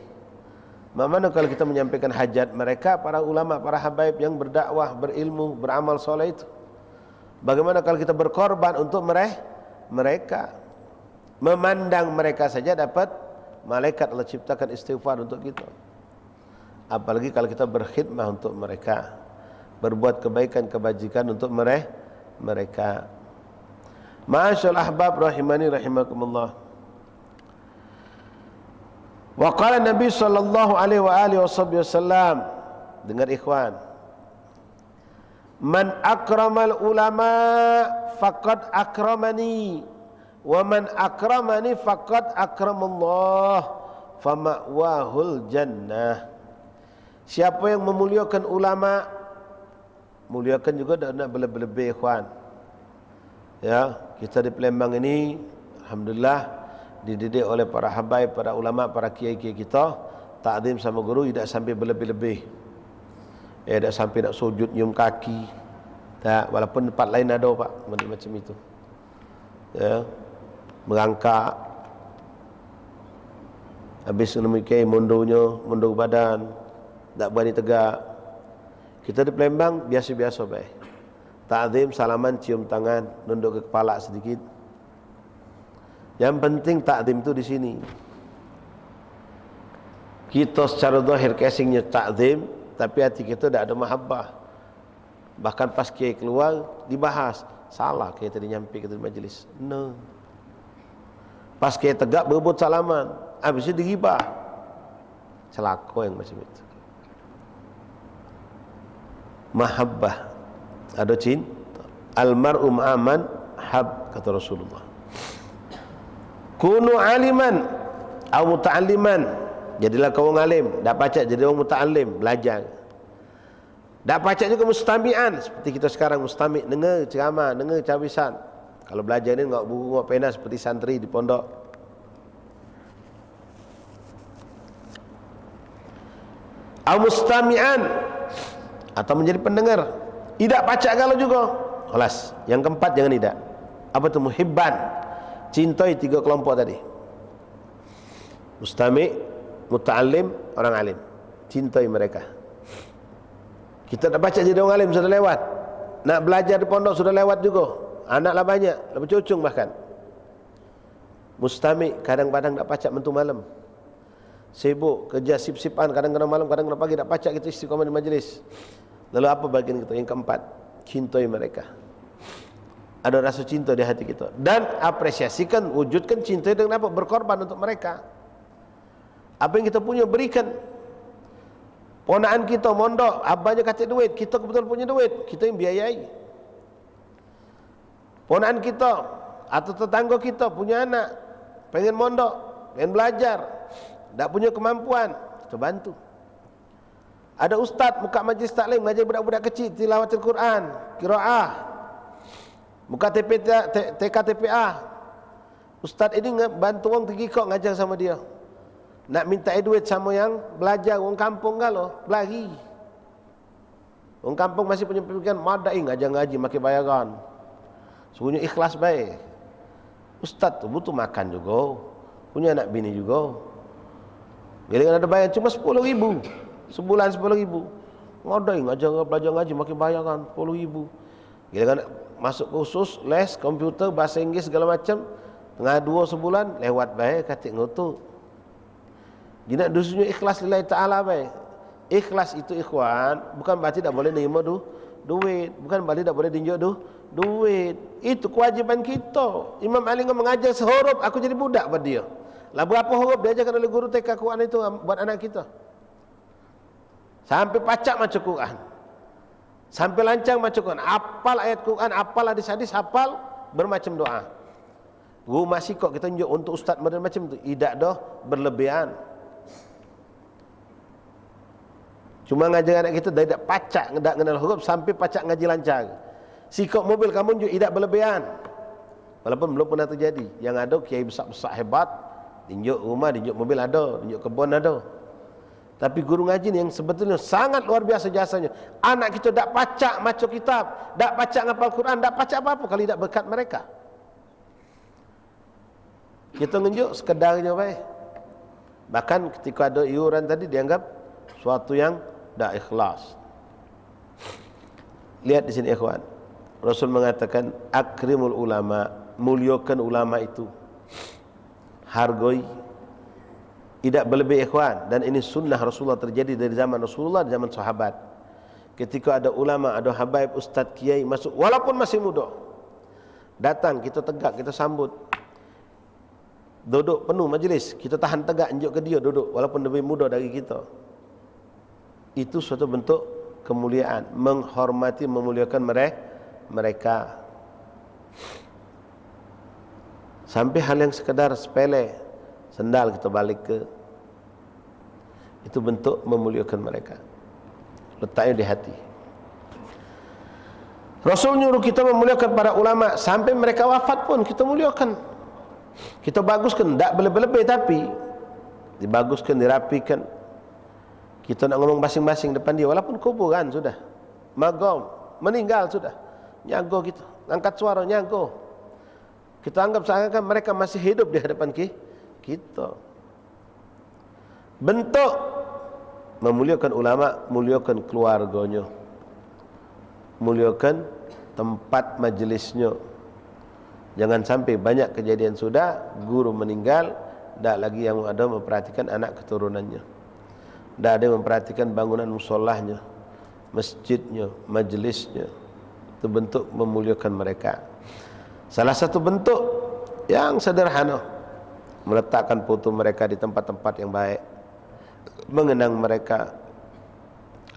Mak mana kalau kita menyampaikan hajat mereka, para ulama, para habaib yang berdakwah, berilmu, beramal soleh itu. Bagaimana kalau kita berkorban untuk mereka? Memandang mereka saja dapat malaikat Allah ciptakan istighfar untuk kita. Apalagi kalau kita berkhidmah untuk mereka, berbuat kebaikan, kebajikan untuk mereka. Ma'asyal ahbab rahimani rahimakumullah. Wa qala Nabi sallallahu alaihi wa alihi wasallam, dengar ikhwan, man akramal ulama faqad akramani wa man akramani faqad akramallah fama'wahul jannah. Siapa yang memuliakan ulama, muliakan juga tak nak berlebih-lebih, ikhwan. Ya, kita di Palembang ini alhamdulillah dididik oleh para habaib, para ulama, para kiai-kiai kita, ta'zim sama guru tidak sampai berlebih-lebih. Tak sampai nak sujud nyium kaki. Tak, walaupun tempat lain ada, Pak, macam itu. Ya, merangkak. Habis kiai mundur badan, tak berani tegak. Kita di Palembang biasa-biasa baik. Ta'zim, salaman, cium tangan, nunduk ke kepala sedikit. Yang penting ta'zim itu di sini. Kita secara zahir casingnya ta'zim, tapi hati kita tidak ada mahabbah. Bahkan pas kiai keluar dibahas, salah kiai tadi nyampe kita di majlis. No. Pas kiai tegak berebut salaman, habis itu digibah. Celaka yang macam itu. Mahabbah, ada cinta. Almar'u ma'aman hab, kata Rasulullah. Kunu aliman atau muta'alliman, jadilah kau orang alim. Tak pacak jadi orang muta'allim, belajar. Tak pacak juga mustami'an, seperti kita sekarang mustami', dengar ceramah, dengar cawisan. Kalau belajar ni ngak buku, ngak pena seperti santri di pondok. Au mustami'an, atau menjadi pendengar. Tidak pacak kalau juga. Kelas. Yang keempat jangan tidak. Apa itu muhibban? Cintai tiga kelompok tadi. Mustami', muta'allim, orang alim. Cintai mereka. Kita nak baca jadi orang alim sudah lewat. Nak belajar di pondok sudah lewat juga. Anaklah banyak, lebih cucung bahkan. Mustami' kadang-kadang nak pacak mentu malam. Sibuk kerja sip-sipan, kadang-kadang malam, kadang-kadang pagi nak pacak kita istiqamah di majlis. Lalu apa bagian kita? Yang keempat, cintai mereka. Ada rasa cinta di hati kita. Dan apresiasikan, wujudkan cinta dengan apa? Berkorban untuk mereka. Apa yang kita punya berikan. Ponaan kita mondok, abahnya kata duit, kita kebetulan punya duit, kita yang biayai. Ponaan kita atau tetangga kita punya anak, pengen mondok, pengen belajar, tak punya kemampuan, kita bantu. Ada ustaz buka majlis taklim, ngajar budak-budak kecil tilawatul Quran, qiraah, buka TKTPA. Ustaz ini bantu orang pergi kok ngajar sama dia. Nak minta duit sama yang belajar orang kampung kalau lari. Orang kampung masih punya pemikiran madai ngajar ngaji makin bayaran. Sebenarnya ikhlas baik. Ustaz tu butuh makan juga, punya anak bini juga. Bila ada bayar cuma 10.000 sebulan, 10.000. Ngodai ngajar belajar ngaji makin bayaran 10.000. Bila masuk kursus les komputer bahasa Inggeris segala macam, tengah 2 sebulan lewat baik katik ngutuk. Jinak dusunya ikhlas lillahi ta'ala baik. Ikhlas itu ikhwan bukan berarti tak boleh nerima duit, bukan berarti tak boleh tinjau duit. Itu kewajiban kita. Imam Ali mengajar sehuruf, aku jadi budak pada dia. Lah berapa huruf diajarkan oleh guru TK Quran itu buat anak kita? Sampai pacak macam Quran, sampai lancang macam Quran, hafal ayat Quran, hafal hadis-hadis, hafal bermacam doa. Guru masih kok kita tunjuk untuk ustaz model macam tu, tidak dah berlebihan. Cuma ngajar anak kita dari tak pacak, tak kenal huruf sampai pacak ngaji lancar. Sikap mobil kamu juga tidak berlebihan. Walaupun belum pernah terjadi. Yang ada kiai besar-besar hebat, tunjuk rumah, tunjuk mobil ada, tunjuk kebun ada. Tapi guru ngaji ni yang sebetulnya sangat luar biasa jasanya. Anak kita tak pacak macam kitab, tak pacak ngapal Quran, tak pacak apa-apa kalau tidak berkat mereka. Kita nunjuk sekedarnya baik. Bahkan ketika ada iuran tadi dianggap suatu yang tak ikhlas. Lihat di sini ikhwan. Rasul mengatakan akrimul ulama, muliakan ulama itu. Hargoi, tidak berlebih ikhwan, dan ini sunnah Rasulullah terjadi dari zaman Rasulullah, zaman sahabat. Ketika ada ulama, ada habaib, ustaz, kiai masuk walaupun masih muda. Datang kita tegak, kita sambut. Duduk penuh majlis, kita tahan tegak unjuk ke dia duduk walaupun lebih muda dari kita. Itu suatu bentuk kemuliaan, menghormati, memuliakan mereka. Sampai hal yang sekedar sepele, sendal kita balik ke, itu bentuk memuliakan mereka. Letaknya di hati. Rasul nyuruh kita memuliakan para ulama sampai mereka wafat pun kita muliakan. Kita baguskan, tak berlebih-lebih tapi dibaguskan, dirapikan. Kita nak ngomong masing-masing depan dia walaupun kuburan sudah, magam, meninggal sudah, nyago kita, angkat suara nyago. Kita anggap seakan-akan mereka masih hidup di hadapan kita. Bentuk memuliakan ulama, muliakan keluarganya, muliakan tempat majlisnya. Jangan sampai banyak kejadian sudah guru meninggal, tak lagi yang ada memperhatikan anak keturunannya, tak ada yang memperhatikan bangunan musallahnya, masjidnya, majlisnya. Itu bentuk memuliakan mereka. Salah satu bentuk yang sederhana, meletakkan foto mereka di tempat-tempat yang baik, mengenang mereka.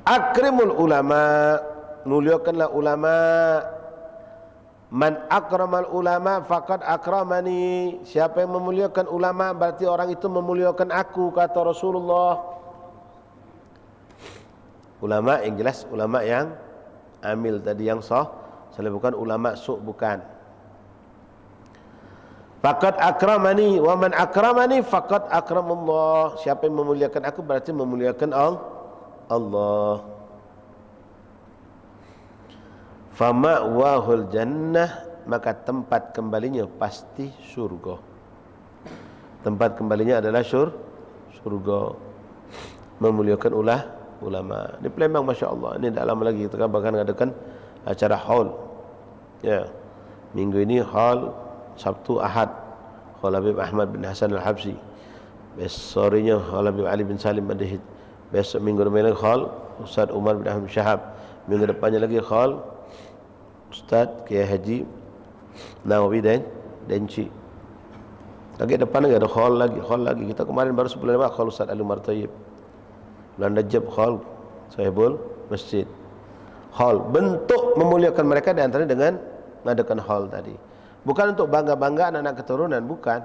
Akrimul ulama, muliakanlah ulama. Man akramal ulama faqad akramani. Siapa yang memuliakan ulama berarti orang itu memuliakan aku, kata Rasulullah. Ulama yang jelas ulama yang amil tadi, yang sah, selain bukan ulama su' bukan. Faqad akramani wa man akramani faqad akramullah. Siapa yang memuliakan aku berarti memuliakan Allah. Fama'wahul jannah, maka tempat kembalinya pasti surga. Tempat kembalinya adalah surga. Memuliakan ulama. Di Palembang Masya Allah, ini tak lama lagi kita bahkan mengadakan acara haul. Ya, minggu ini haul, Sabtu Ahad haul Habib Ahmad bin Hasan Al-Habsi, besok sorenya haul Habib Ali bin Salim Madahid, besok minggu depan lagi haul Ustaz Umar bin Ahmad Syahab, minggu depannya lagi haul Ustaz Kiai Haji Nawawi dan Denci. Lagi depan lagi ada hall lagi. Kita kemarin baru sebulan lepas hall Ustaz Ali Umar Tayyib. Bulan Rajab hall Sahibul Masjid. Hall bentuk memuliakan mereka di antaranya dengan mengadakan hall tadi. Bukan untuk bangga-bangga anak-anak keturunan, bukan.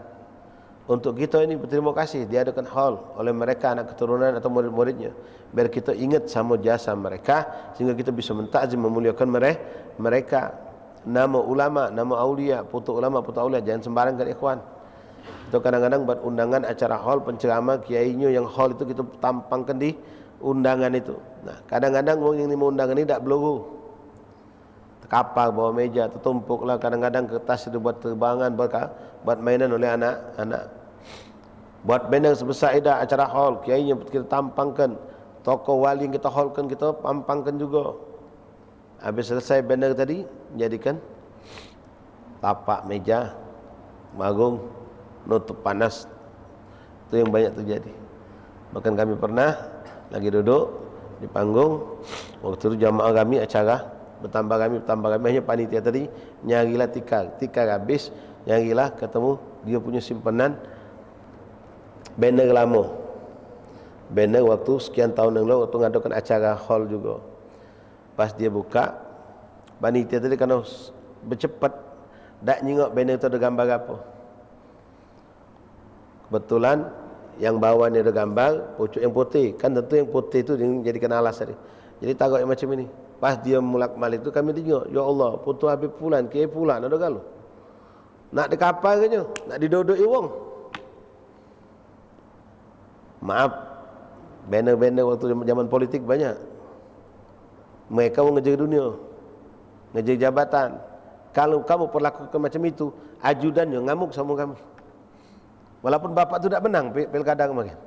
Untuk kita ini berterima kasih diadakan hall oleh mereka, anak keturunan atau murid-muridnya, biar kita ingat sama jasa mereka, sehingga kita bisa mentakzim, memuliakan mereka. Nama ulama, nama aulia, putu ulama, putu aulia, jangan sembarangkan ikhwan. Itu kadang-kadang buat undangan acara hall, penceramah kiainya yang hall itu kita tampangkan di undangan itu. Nah, kadang-kadang orang yang mau undangan ini tak belugu, terkapar bawah meja, tertumpuklah kadang-kadang kertas itu buat terbangan, buat mainan oleh anak-anak. Buat banner sebesar itu acara hall, kiainya kita tampangkan, tokoh wali yang kita hallkan kita tampangkan juga. Habis selesai banner tadi, jadikan tapak meja, bagung, nutup panas. Itu yang banyak terjadi. Bahkan kami pernah lagi duduk, di panggung. Waktu itu jamaah kami acara bertambah kami hanya panitia tadi nyarilah tikar habis, nyarilah ketemu dia punya simpanan banner lama, banner waktu sekian tahun yang lalu waktu ngadakan acara hall juga. Pas dia buka, panitia tadi kena bercepat dak nyengok banner tu ada gambar apa. Kebetulan yang bawah ni ada gambar pucuk yang putih, kan tentu yang putih tu yang jadikan alas tadi. Jadi taruh yang macam ini. Pas dia mulak-malik tu kami tengok, ya Allah, foto Habib Fulan, Kiai Fulan ada galau. Nak di kapal ke nyo? Nak didodoi wong. Maaf, banner-banner waktu zaman politik banyak. Mereka mau ngejar dunia, ngejar jabatan. Kalau kamu perlakukan macam itu, ajudannya ngamuk sama kamu. Walaupun bapak tu tak menang pilkada kemarin.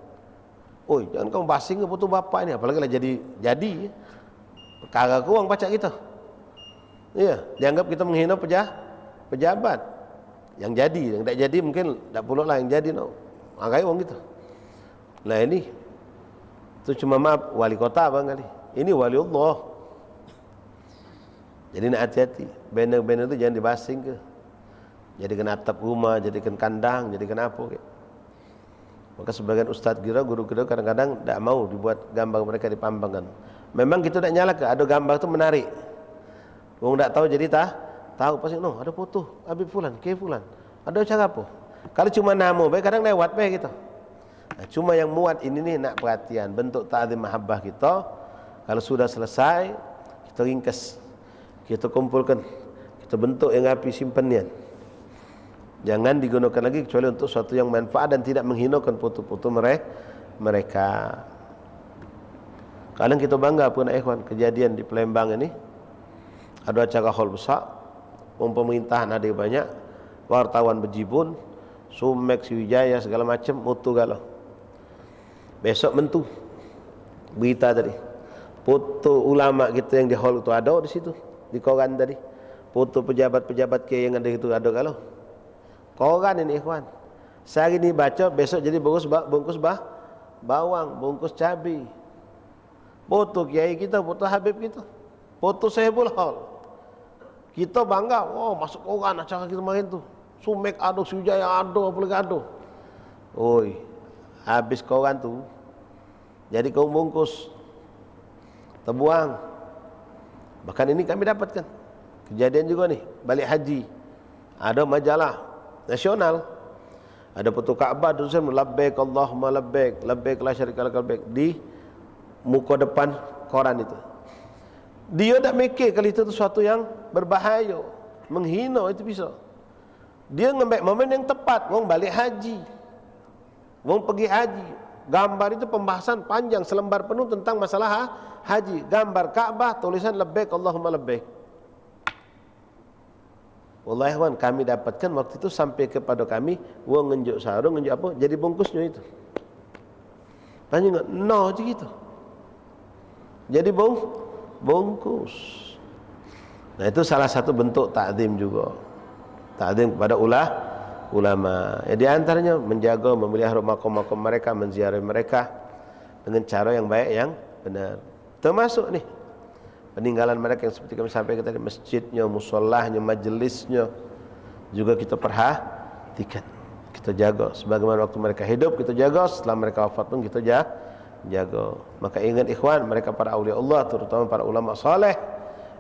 Oi, jangan kamu basing ke foto bapak ini, apalagi lah jadi. Perkara ke orang pacak kita. Iya, dianggap kita menghina pejabat. Yang jadi, yang tak jadi mungkin tak pula lah yang jadi no. Angkai orang gitu. Nah ini itu cuma maaf wali kota bang kali. Ini wali Allah. Jadi nak hati-hati. Banner-banner itu jangan dibasing ke. Jadikan atap rumah, jadikan kandang, jadikan apa ke. Maka sebagian ustaz kira, guru kira kadang-kadang tak mau dibuat gambar mereka dipambangkan. Memang kita tak nyala ke, ada gambar tu menarik. Orang tak tahu jadi tahu pasti no, ada foto Habib Fulan, Kiai Fulan. Ada cara apa? Kalau cuma nama baik kadang lewat baik kita. Nah, cuma yang muat ini nih nak perhatian, bentuk ta'zim mahabbah kita. Kalau sudah selesai, kita ringkas. Kita kumpulkan, kita bentuk yang rapi simpannya. Jangan digunakan lagi kecuali untuk sesuatu yang manfaat dan tidak menghinakan foto-foto mereka. Kadang kita bangga pun ikhwan, kejadian di Palembang ini ada acara hall besar, pemerintahan ada banyak, wartawan berjibun, Sumek, Sriwijaya segala macam mutu galau. Besok mentu berita tadi, foto ulama kita yang di hall itu ada di situ, di koran tadi, foto pejabat-pejabat kiai yang ada itu ada galau. Koran ini ikhwan, sehari ini baca, besok jadi bungkus bawang, bungkus cabai. Foto kiai kita, foto Habib kita, foto Sahibul Hal. Kita bangga, oh masuk koran acara kita kemarin tu. Sumek ada, Sriwijaya ada, apa lagi ada. Oi, habis koran tu, jadi kau bungkus, terbuang. Bahkan ini kami dapatkan kejadian juga nih, balik haji. Ada majalah nasional, ada foto Ka'bah tulisan labbaik Allahumma labbaik, labbaik la syarika lak labbaik di muka depan koran itu. Dia tak mikir kalau itu sesuatu yang berbahaya, menghina itu bisa. Dia ngambil momen yang tepat, wong balik haji, wong pergi haji. Gambar itu pembahasan panjang selembar penuh tentang masalah haji. Gambar Ka'bah tulisan labbaik Allahumma labbaik. Wallahi wan, kami dapatkan waktu itu sampai kepada kami, wong ngenjuk sarung, ngenjuk apa, jadi bungkusnya itu. Tanya enggak, no je gitu. Jadi bungkus. Nah itu salah satu bentuk ta'zim juga. Ta'zim kepada ulama. Ya, di antaranya menjaga, memelihara makom-makom mereka, menziarahi mereka dengan cara yang baik, yang benar. Termasuk nih peninggalan mereka yang seperti kami sampaikan tadi, masjidnya, musallahnya, majelisnya juga kita perhatikan, kita jaga. Sebagaimana waktu mereka hidup kita jaga, setelah mereka wafat pun kita jaga. Maka ingat ikhwan, mereka para awliya Allah, terutama para ulama saleh,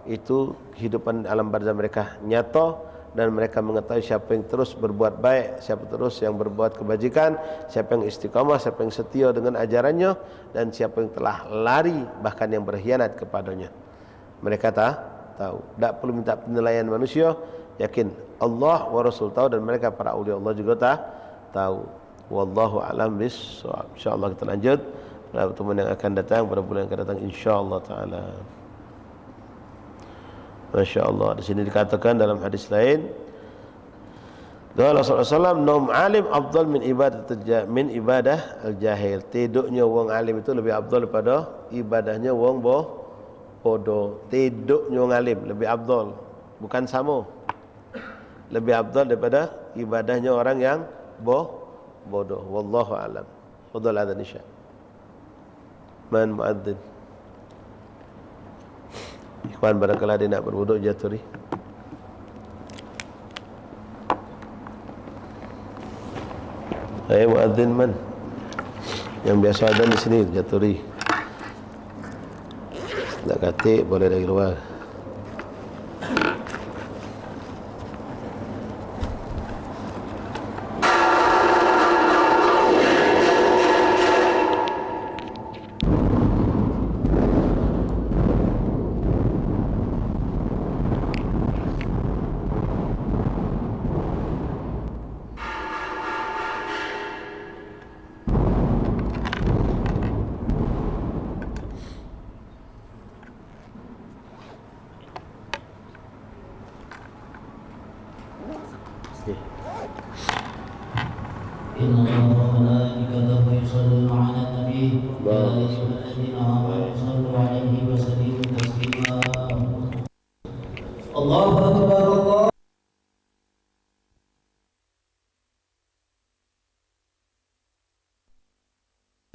itu kehidupan alam barzah mereka nyata, dan mereka mengetahui siapa yang terus berbuat baik, siapa terus yang berbuat kebajikan, siapa yang istiqamah, siapa yang setia dengan ajarannya, dan siapa yang telah lari bahkan yang berkhianat kepadanya. Mereka tahu, tak perlu minta penilaian manusia, yakin Allah wa Rasul tahu, dan mereka para awliya Allah juga tahu. Wallahu a'lam bissawab. Insyaallah kita lanjut pada pertemuan yang akan datang, pada bulan yang akan datang insyaallah taala. Masya-Allah, di sini dikatakan dalam hadis lain, Rasulullah SAW, nom alim afdal min ibadah al-jahil. Tiduknya wong alim itu lebih afdal daripada ibadahnya wong bodoh. Tiduknya wong alim lebih afdal, bukan sama. Lebih afdal daripada ibadahnya orang yang bodoh. Wallahu a'lam. Fadhal adzan isya. Man muadzin. Ikhwan barangkali ada nak berwuduk jaturi. Muadzin man? Yang biasa adzan di sini jaturi. Tak katik boleh dari luar. إن الله وملائكته يصلون على النبي يا أيها الذين آمنوا